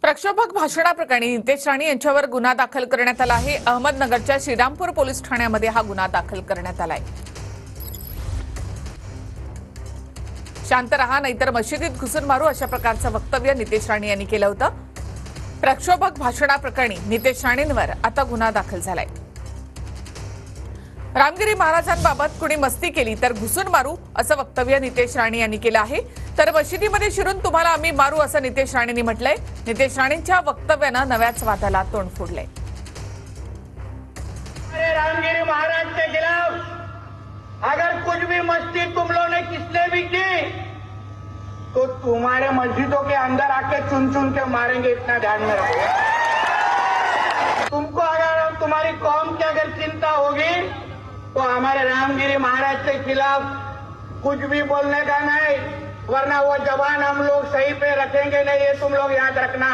प्रक्षोभक भाषणाप्रकरणी नितेश राणे यांच्यावर गुन्हा दाखल करण्यात आला आहे। अहमदनगरच्या श्रीरामपूर पोलीस ठाण्यामध्ये हा गुन्हा दाखल करण्यात आलाय। शांत रहा नाहीतर मशिदीत घुसून मारू अशा प्रकारचं वक्तव्य नितेश राणे यांनी केलं होतं। प्रक्षोभक भाषणाप्रकरणी नितेश राणेंवर आता गुन्हा दाखल झालाय। रामगिरी महाराजांबाबत कुणी मस्ती केली तर घुसून मारू असं वक्तव्य नितेश राणे यांनी केलं आहे। तर मशिदीमध्ये शिरून तुम्हाला आम्ही मारू असं नितेश राणेंनी म्हटलंय। नितेश राणेंच्या वक्तव्यानं नव्याच वादाला तोंड फोडलंय। रामगिरी महाराज के खिलाफ अगर कुछ भी मस्ती तुम लोगों ने किसने भी की तो तुम्हारे मस्जिदों के अंदर आके चुन चुन के मारेंगे, इतना ध्यान में रखो। तुमको अगर तुम्हारी कौम की अगर चिंता होगी तो हमारे रामगिरी महाराज के खिलाफ कुछ भी बोलने का नहीं, वरना वो जबान हम लोग सही पे रखेंगे नहीं, ये तुम लोग याद रखना।